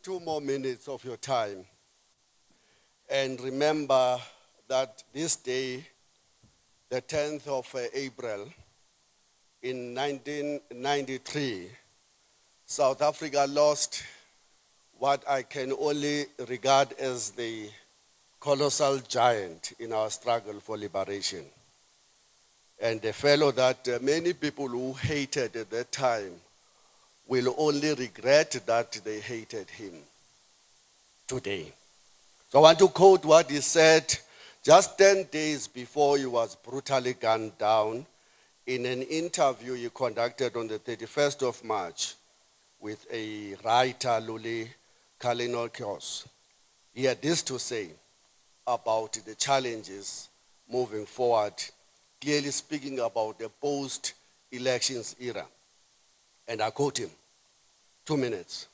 2 more minutes of your time and remember that this day, the 10th of April in 1993, South Africa lost what I can only regard as the colossal giant in our struggle for liberation. And a fellow that many people who hated at that time will only regret that they hated him today. So I want to quote what he said just 10 days before he was brutally gunned down in an interview he conducted on the 31st of March with a writer, Luli Kalinokos. He had this to say about the challenges moving forward, clearly speaking about the post-elections era. And I quote him, 2 minutes.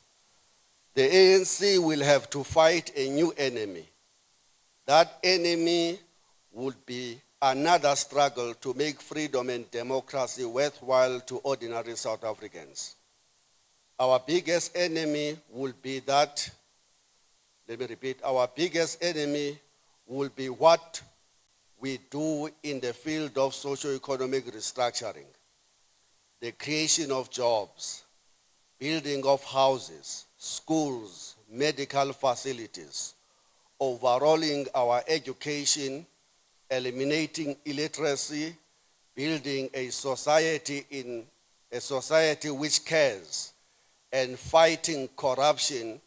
The ANC will have to fight a new enemy. That enemy would be another struggle to make freedom and democracy worthwhile to ordinary South Africans. Our biggest enemy will be that, let me repeat, our biggest enemy will be what we do in the field of socio-economic restructuring, the creation of jobs, building of houses, schools, medical facilities, overhauling our education, eliminating illiteracy, building a society which cares, and fighting corruption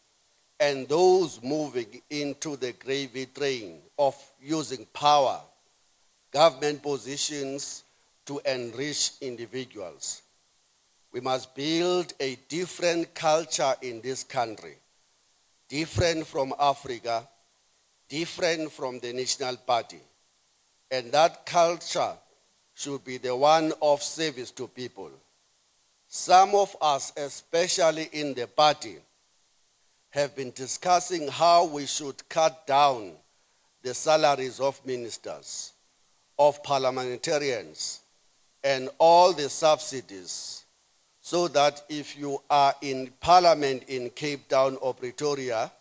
and those moving into the gravy train of using power, government positions to enrich individuals. We must build a different culture in this country, different from Africa, different from the National Party. And that culture should be the one of service to people. Some of us, especially in the party, have been discussing how we should cut down the salaries of ministers, of parliamentarians, and all the subsidies, so that if you are in parliament in Cape Town or Pretoria,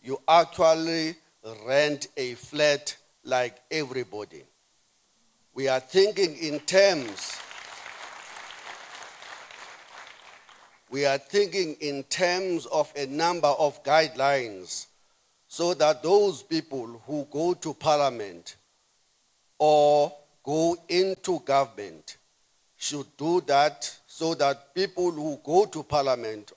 you actually rent a flat like everybody. We are thinking in terms of a number of guidelines so that those people who go to parliament or go into government should do that so that people who go to parliament,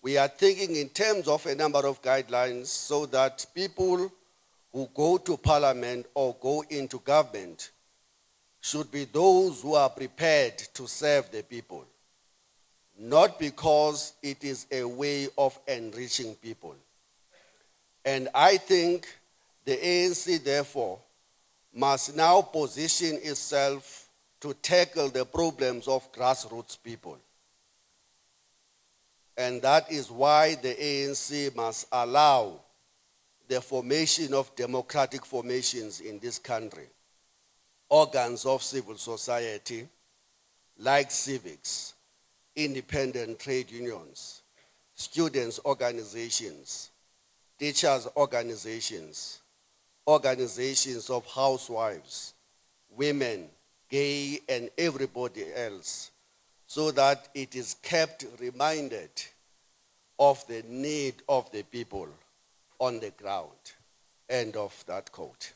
we are thinking in terms of a number of guidelines so that people who go to parliament or go into government should be those who are prepared to serve the people, not because it is a way of enriching people. And I think the ANC, therefore, must now position itself to tackle the problems of grassroots people. And that is why the ANC must allow the formation of democratic formations in this country, organs of civil society, like civics, independent trade unions, students' organizations, teachers' organizations, organizations of housewives, women, gay, and everybody else, so that it is kept reminded of the need of the people on the ground. End of that quote.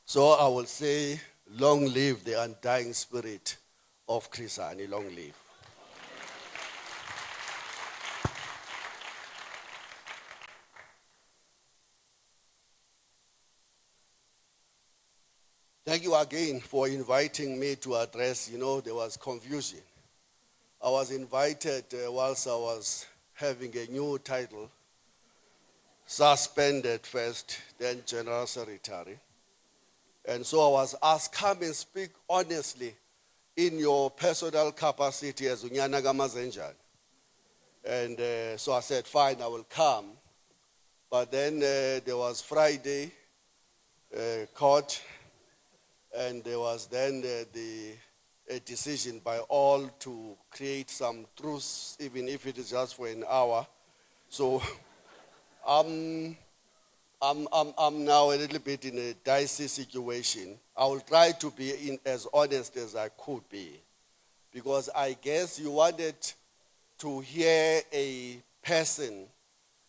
So I will say, long live the undying spirit of Chris Hani, long live. Thank you again for inviting me to address. There was confusion. I was invited whilst I was having a new title, suspended first, then General Secretary. And so I was asked, come and speak honestly in your personal capacity as Unyana Gamazenjan. And so I said, fine, I will come. But then there was Friday, court, And there was then a decision by all to create some truce, even if it is just for an hour. So I'm now a little bit in a dicey situation. I will try to be as honest as I could be, because I guess you wanted to hear a person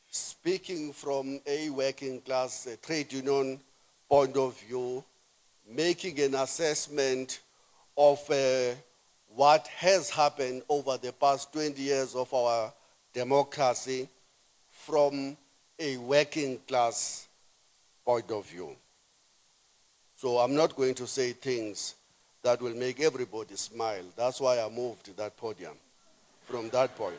speaking from a working class trade union point of view, making an assessment of what has happened over the past 20 years of our democracy from a working class point of view. So I'm not going to say things that will make everybody smile. That's why I moved to that podium from that point.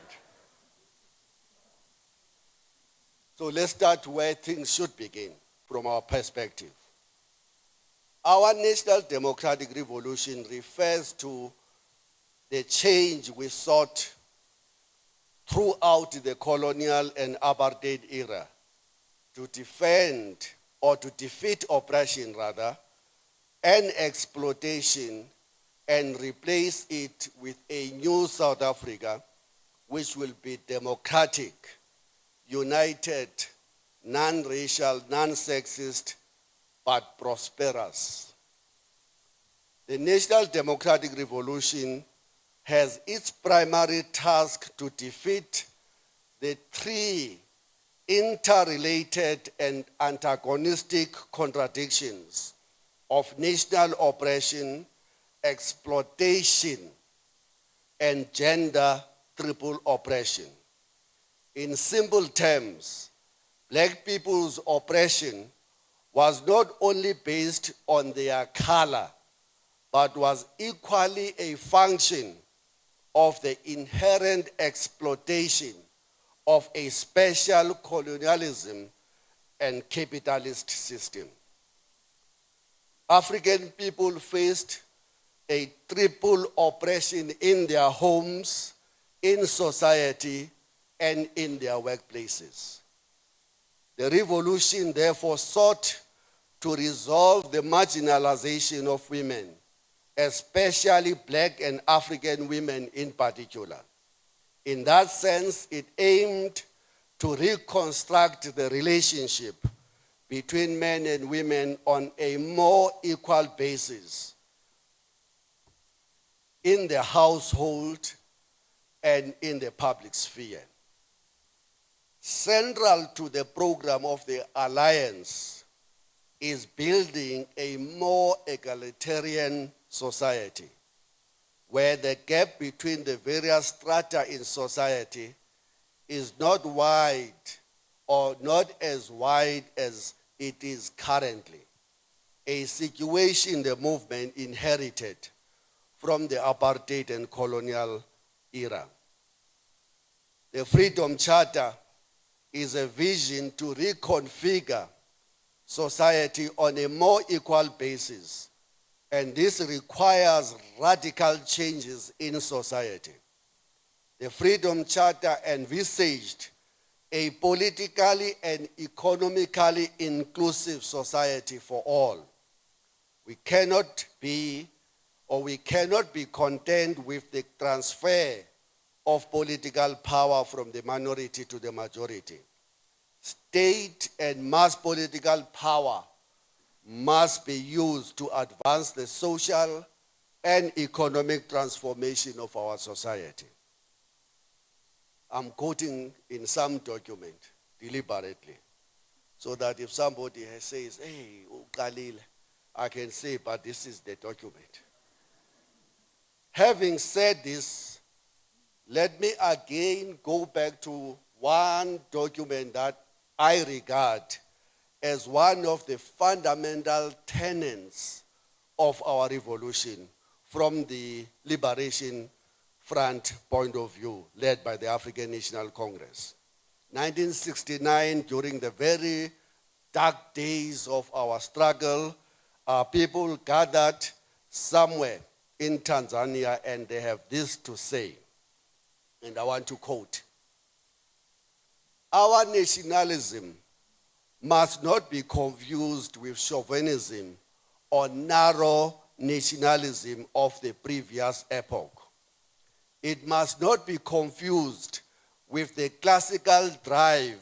So let's start where things should begin from our perspective. Our National Democratic Revolution refers to the change we sought throughout the colonial and apartheid era to defend or to defeat oppression rather, and exploitation, and replace it with a new South Africa which will be democratic, united, non-racial, non-sexist, but prosperous. The National Democratic Revolution has its primary task to defeat the three interrelated and antagonistic contradictions of national oppression, exploitation, and gender triple oppression. In simple terms, black people's oppression was not only based on their color, but was equally a function of the inherent exploitation of a special colonialism and capitalist system. African people faced a triple oppression in their homes, in society, and in their workplaces. The revolution therefore sought to resolve the marginalization of women, especially black and African women in particular. In that sense, it aimed to reconstruct the relationship between men and women on a more equal basis in the household and in the public sphere. Central to the program of the Alliance is building a more egalitarian society, where the gap between the various strata in society is not wide or not as wide as it is currently, a situation the movement inherited from the apartheid and colonial era. The Freedom Charter is a vision to reconfigure society on a more equal basis, and this requires radical changes in society. The Freedom Charter envisaged a politically and economically inclusive society for all. We cannot be content with the transfer of political power from the minority to the majority. State and mass political power must be used to advance the social and economic transformation of our society. I'm quoting in some document deliberately, so that if somebody says, hey, Khalil, I can say, but this is the document. Having said this, let me again go back to one document that I regard as one of the fundamental tenets of our revolution from the Liberation Front point of view, led by the African National Congress. 1969, during the very dark days of our struggle, our people gathered somewhere in Tanzania, and they have this to say, and I want to quote: "Our nationalism must not be confused with chauvinism or narrow nationalism of the previous epoch. It must not be confused with the classical drive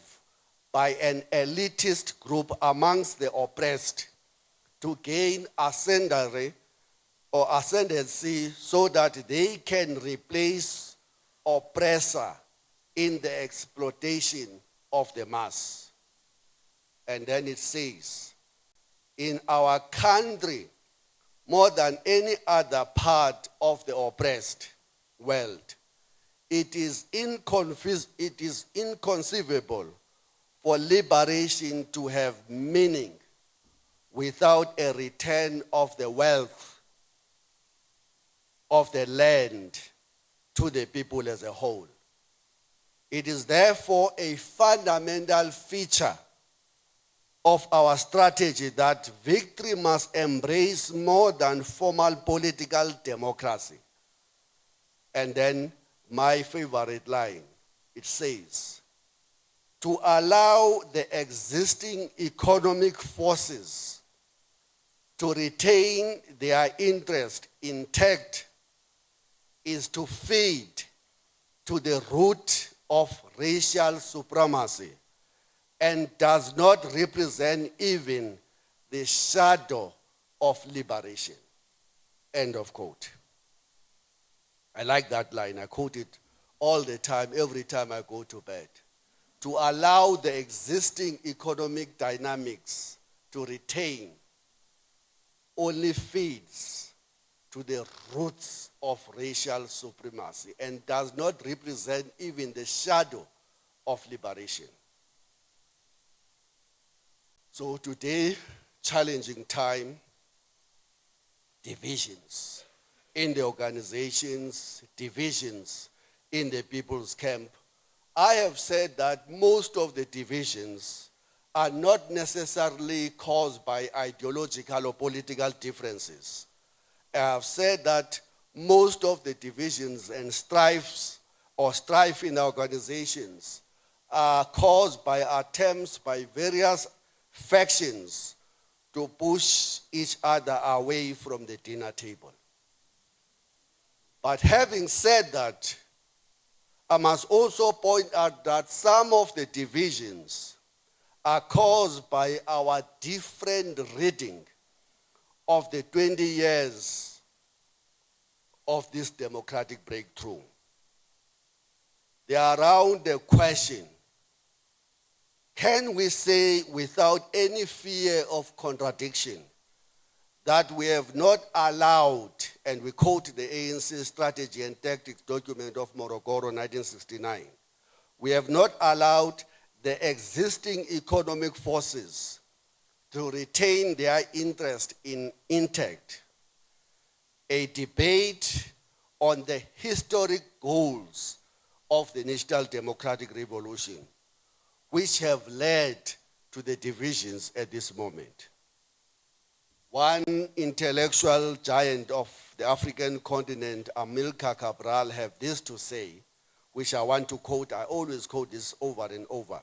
by an elitist group amongst the oppressed to gain ascendancy so that they can replace oppressor in the exploitation of the mass. And then it says, in our country, more than any other part of the oppressed world, it is inconceivable for liberation to have meaning without a return of the wealth of the land to the people as a whole. It is therefore a fundamental feature of our strategy that victory must embrace more than formal political democracy. And then my favorite line, it says, to allow the existing economic forces to retain their interest intact is to feed to the root of racial supremacy and does not represent even the shadow of liberation. End of quote. I like that line. I quote it all the time, every time I go to bed. To allow the existing economic dynamics to retain only feeds to the roots of racial supremacy and does not represent even the shadow of liberation. So today, challenging time, divisions in the organizations, divisions in the people's camp. I have said that most of the divisions are not necessarily caused by ideological or political differences. I have said that most of the divisions and strife in organizations are caused by attempts by various factions to push each other away from the dinner table. But having said that, I must also point out that some of the divisions are caused by our different reading of the 20 years of this democratic breakthrough. They are around the question, can we say without any fear of contradiction that we have not allowed, and we quote the ANC Strategy and Tactics document of Morogoro 1969, we have not allowed the existing economic forces to retain their interest intact. A debate on the historic goals of the National Democratic Revolution, which have led to the divisions at this moment. One intellectual giant of the African continent, Amilcar Cabral, have this to say, which I want to quote. I always quote this over and over.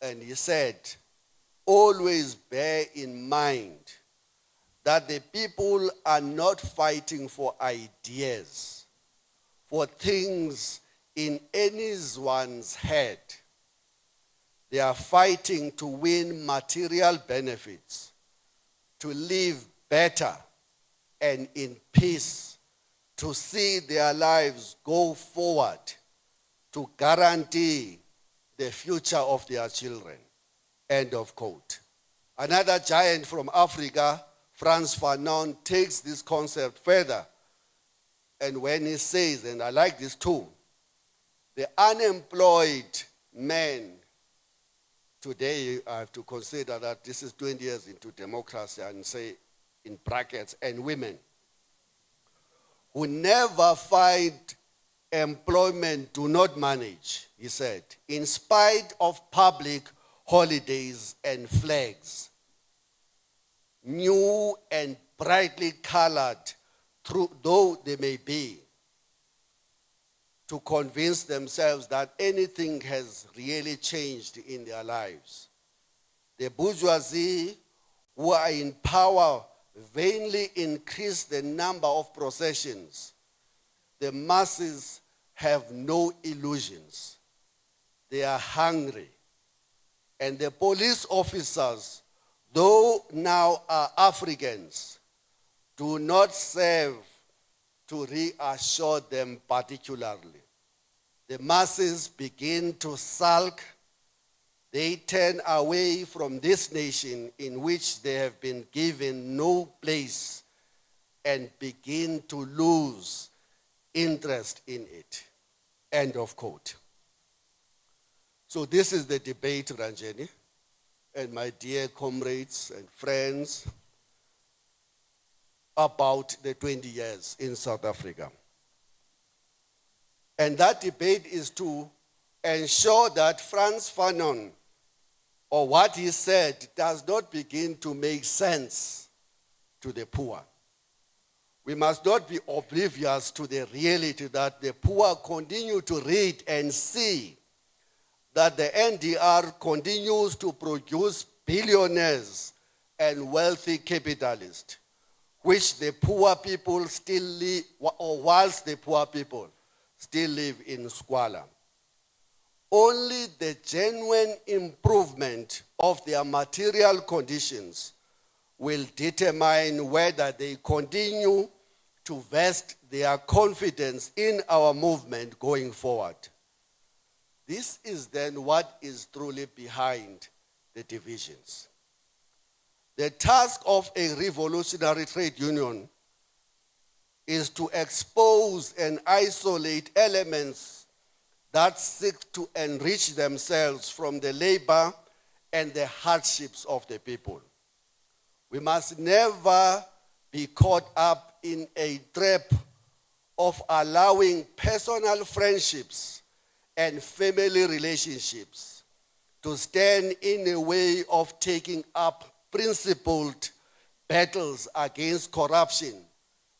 And he said, always bear in mind that the people are not fighting for ideas, for things in anyone's head. They are fighting to win material benefits, to live better and in peace, to see their lives go forward, to guarantee the future of their children. End of quote. Another giant from Africa, Frantz Fanon, takes this concept further. And when he says, and I like this too, the unemployed men, today I have to consider that this is 20 years into democracy and say in brackets, and women, who never find employment do not manage, he said, in spite of public holidays and flags, new and brightly colored, though they may be, to convince themselves that anything has really changed in their lives. The bourgeoisie, who are in power vainly increase the number of processions, the masses have no illusions. They are hungry. And the police officers, though now are Africans, do not serve to reassure them particularly. The masses begin to sulk. They turn away from this nation in which they have been given no place and begin to lose interest in it. End of quote. So this is the debate, Ranjeni, and my dear comrades and friends, about the 20 years in South Africa. And that debate is to ensure that Frantz Fanon, or what he said, does not begin to make sense to the poor. We must not be oblivious to the reality that the poor continue to read and see that the NDR continues to produce billionaires and wealthy capitalists, which the poor people still live, or whilst the poor people still live in squalor. Only the genuine improvement of their material conditions will determine whether they continue to vest their confidence in our movement going forward. This is then what is truly behind the divisions. The task of a revolutionary trade union is to expose and isolate elements that seek to enrich themselves from the labor and the hardships of the people. We must never be caught up in a trap of allowing personal friendships and family relationships to stand in a way of taking up principled battles against corruption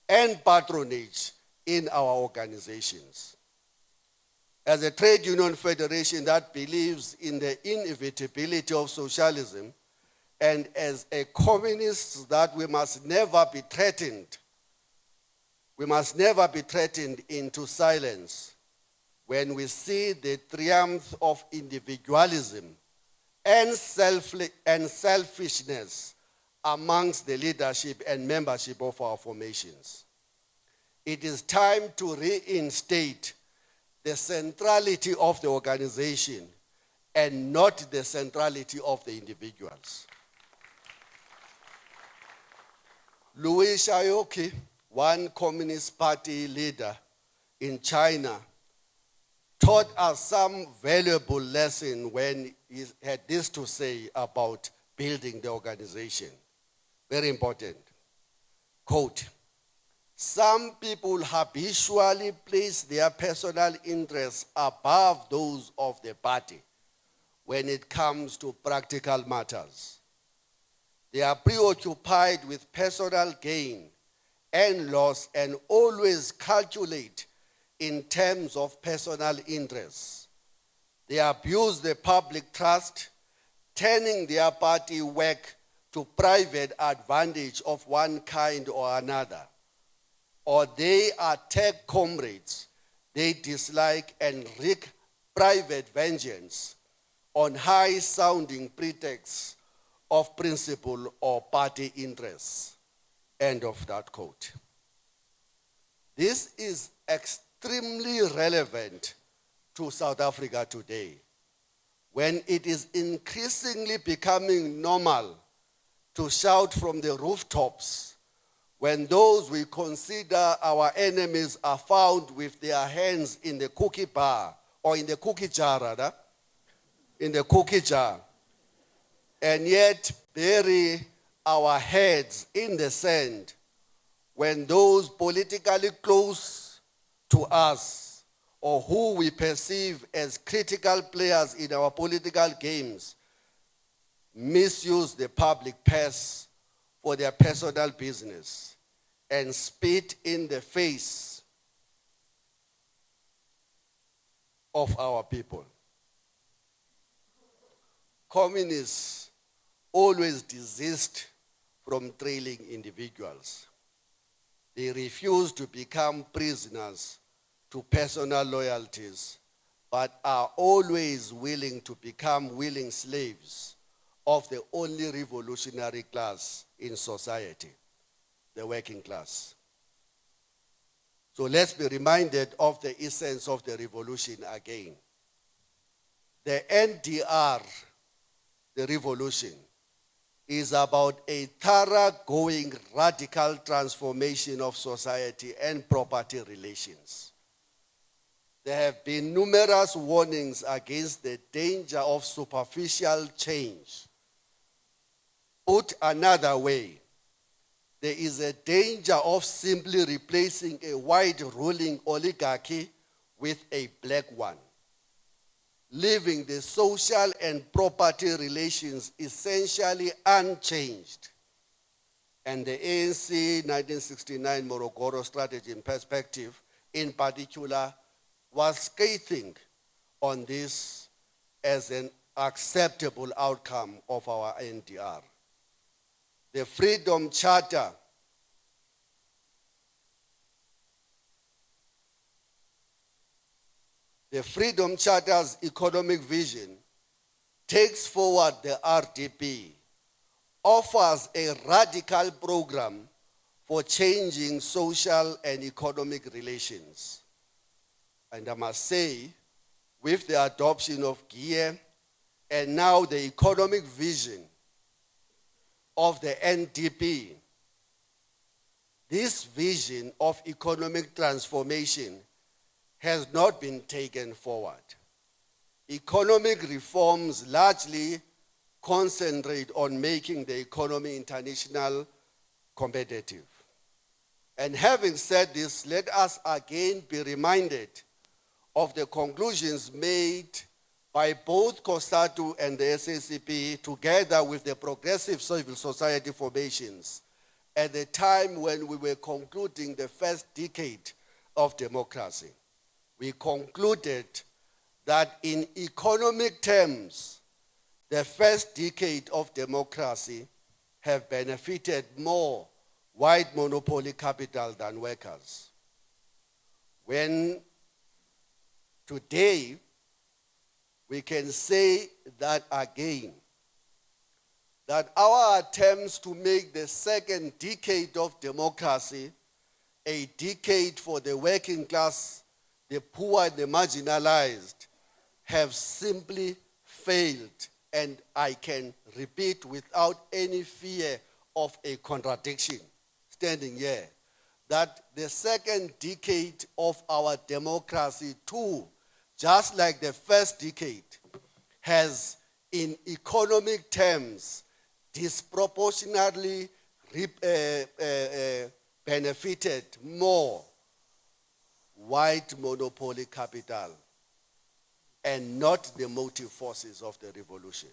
and patronage in our organizations. As a trade union federation that believes in the inevitability of socialism, and as a communist that we must never be threatened into silence when we see the triumph of individualism and selfishness amongst the leadership and membership of our formations. It is time to reinstate the centrality of the organization and not the centrality of the individuals. Louis Shaoqi, one Communist Party leader in China, taught us some valuable lesson when he had this to say about building the organization. Very important. Quote, "Some people habitually place their personal interests above those of the party when it comes to practical matters. They are preoccupied with personal gain and loss and always calculate in terms of personal interests. They abuse the public trust, turning their party work to private advantage of one kind or another. Or they attack comrades they dislike and wreak private vengeance on high-sounding pretexts of principle or party interests." End of that quote. This is extremely relevant to South Africa today, when it is increasingly becoming normal to shout from the rooftops when those we consider our enemies are found with their hands in the cookie bar, or in the cookie jar rather, in the cookie jar, and yet bury our heads in the sand when those politically close to us, or who we perceive as critical players in our political games, misuse the public purse for their personal business and spit in the face of our people. Communists always desist from trailing individuals. They refuse to become prisoners to personal loyalties, but are always willing to become willing slaves of the only revolutionary class in society, the working class. So let's be reminded of the essence of the revolution again. The NDR, the revolution, is about a thoroughgoing radical transformation of society and property relations. There have been numerous warnings against the danger of superficial change. Put another way, there is a danger of simply replacing a white ruling oligarchy with a black one, leaving the social and property relations essentially unchanged. And the ANC 1969 Morogoro Strategy and Perspective, in particular, was scathing on this as an acceptable outcome of our NDR. The Freedom Charter The Freedom Charter's economic vision takes forward the RDP, offers a radical program for changing social and economic relations. And I must say, with the adoption of GEAR and now the economic vision of the NDP, this vision of economic transformation has not been taken forward. Economic reforms largely concentrate on making the economy international competitive. And having said this, let us again be reminded of the conclusions made by both Cosatu and the SACP together with the progressive civil society formations at the time when we were concluding the first decade of democracy. We concluded that in economic terms, the first decade of democracy have benefited more white monopoly capital than workers. When today, we can say that again, that our attempts to make the second decade of democracy a decade for the working class, the poor and the marginalized, have simply failed. And I can repeat without any fear of a contradiction, standing here, that the second decade of our democracy too, just like the first decade, has in economic terms disproportionately benefited more white monopoly capital and not the motive forces of the revolution.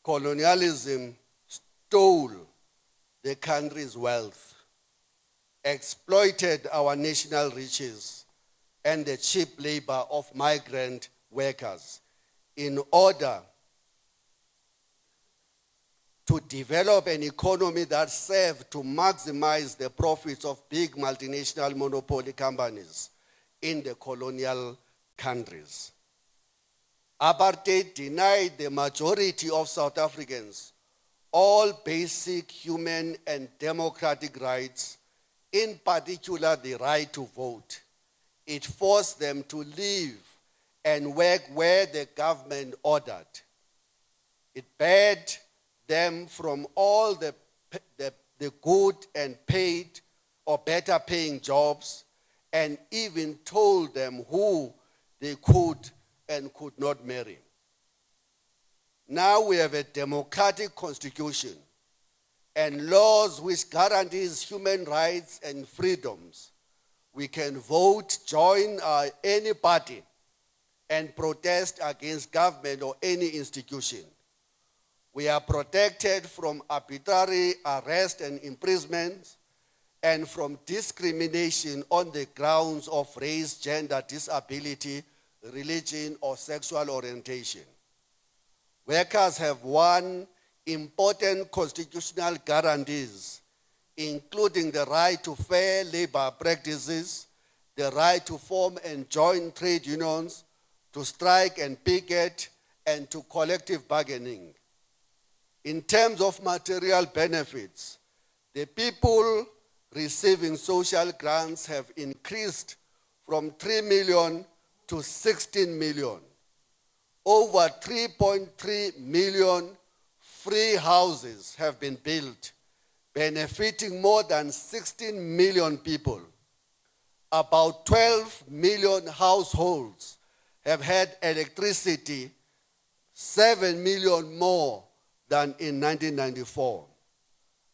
Colonialism stole the country's wealth, exploited our national riches and the cheap labor of migrant workers in order to develop an economy that served to maximize the profits of big multinational monopoly companies in the colonial countries. Apartheid denied the majority of South Africans all basic human and democratic rights, in particular the right to vote. It forced them to live and work where the government ordered. It barred them from all the good and paid or better paying jobs, and even told them who they could and could not marry. Now we have a democratic constitution and laws which guarantees human rights and freedoms. We can vote, join any party, and protest against government or any institution. We are protected from arbitrary arrest and imprisonment and from discrimination on the grounds of race, gender, disability, religion, or sexual orientation. Workers have won important constitutional guarantees, including the right to fair labor practices, the right to form and join trade unions, to strike and picket, and to collective bargaining. In terms of material benefits, the people receiving social grants have increased from 3 million to 16 million. Over 3.3 million free houses have been built, benefiting more than 16 million people. About 12 million households have had electricity, 7 million more than in 1994.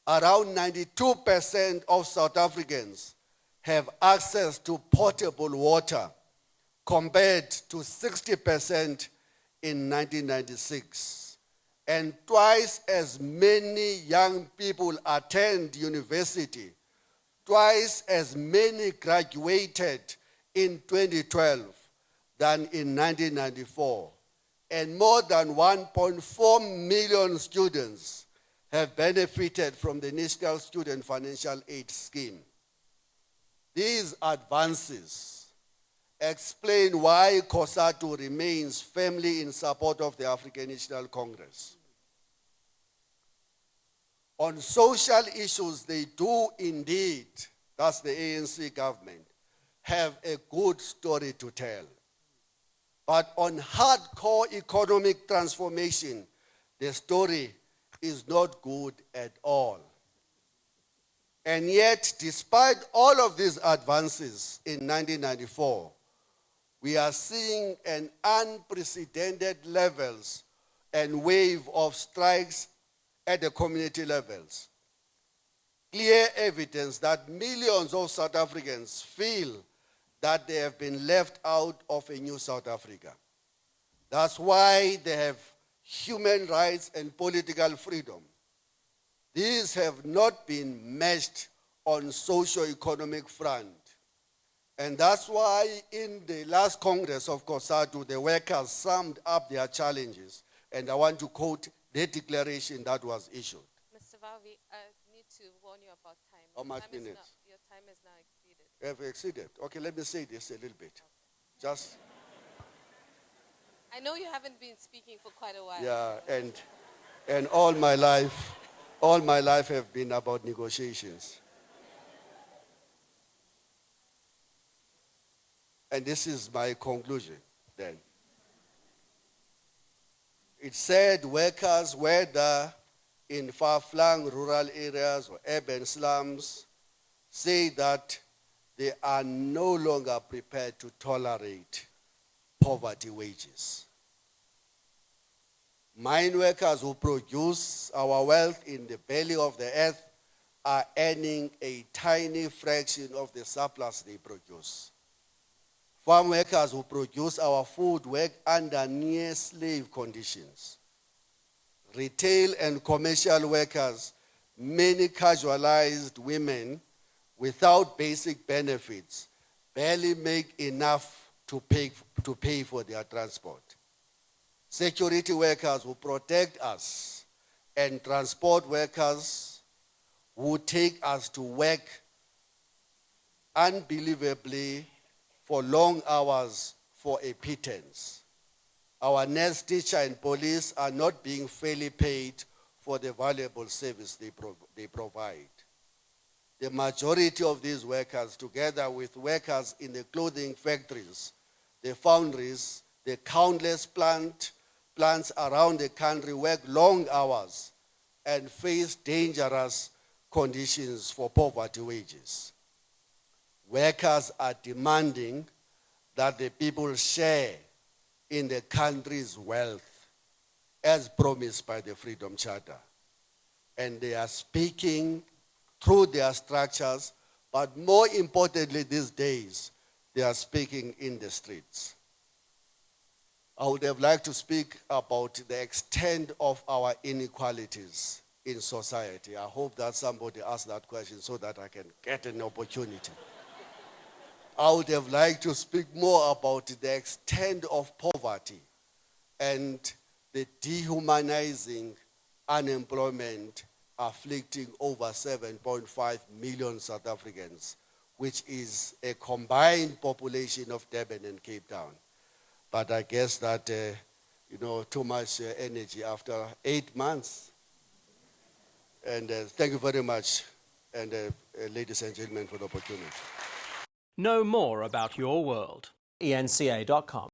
Around 92% of South Africans have access to potable water, compared to 60% in 1996. And twice as many young people attend university, twice as many graduated in 2012 than in 1994. And more than 1.4 million students have benefited from the National Student Financial Aid Scheme. These advances explain why Cosatu remains firmly in support of the African National Congress. On social issues, they do indeed, that's the ANC government, have a good story to tell. But on hardcore economic transformation, the story is not good at all. And yet, despite all of these advances in 1994, we are seeing an unprecedented levels and wave of strikes at the community levels. Clear evidence that millions of South Africans feel that they have been left out of a new South Africa. That's why they have human rights and political freedom. These have not been matched on socio-economic front. And that's why in the last Congress of Cosatu, the workers summed up their challenges. And I want to quote the declaration that was issued. Mr. Vavi, I need to warn you about time. How much minutes? Your time is now exceeded. Have exceeded? Okay, let me say this a little bit. Okay. Just, I know you haven't been speaking for quite a while. yeah, and all my life have been about negotiations. And this is my conclusion then. It said workers, whether in far-flung rural areas or urban slums, say that they are no longer prepared to tolerate poverty wages. Mine workers who produce our wealth in the belly of the earth are earning a tiny fraction of the surplus they produce. Farm workers who produce our food work under near slave conditions. Retail and commercial workers, many casualized women without basic benefits, barely make enough to pay for their transport. Security workers who protect us, and transport workers who take us to work unbelievably for long hours for a pittance. Our nurse, teacher, and police are not being fairly paid for the valuable service they provide. The majority of these workers, together with workers in the clothing factories, the foundries, the countless plants around the country, work long hours and face dangerous conditions for poverty wages. Workers are demanding that the people share in the country's wealth as promised by the Freedom Charter. And they are speaking through their structures, but more importantly these days, they are speaking in the streets. I would have liked to speak about the extent of our inequalities in society. I hope that somebody asks that question so that I can get an opportunity. I would have liked to speak more about the extent of poverty and the dehumanizing unemployment afflicting over 7.5 million South Africans, which is a combined population of Durban and Cape Town. But I guess that, too much energy after 8 months. And thank you very much, and ladies and gentlemen, for the opportunity. Know more about your world. eNCA.com.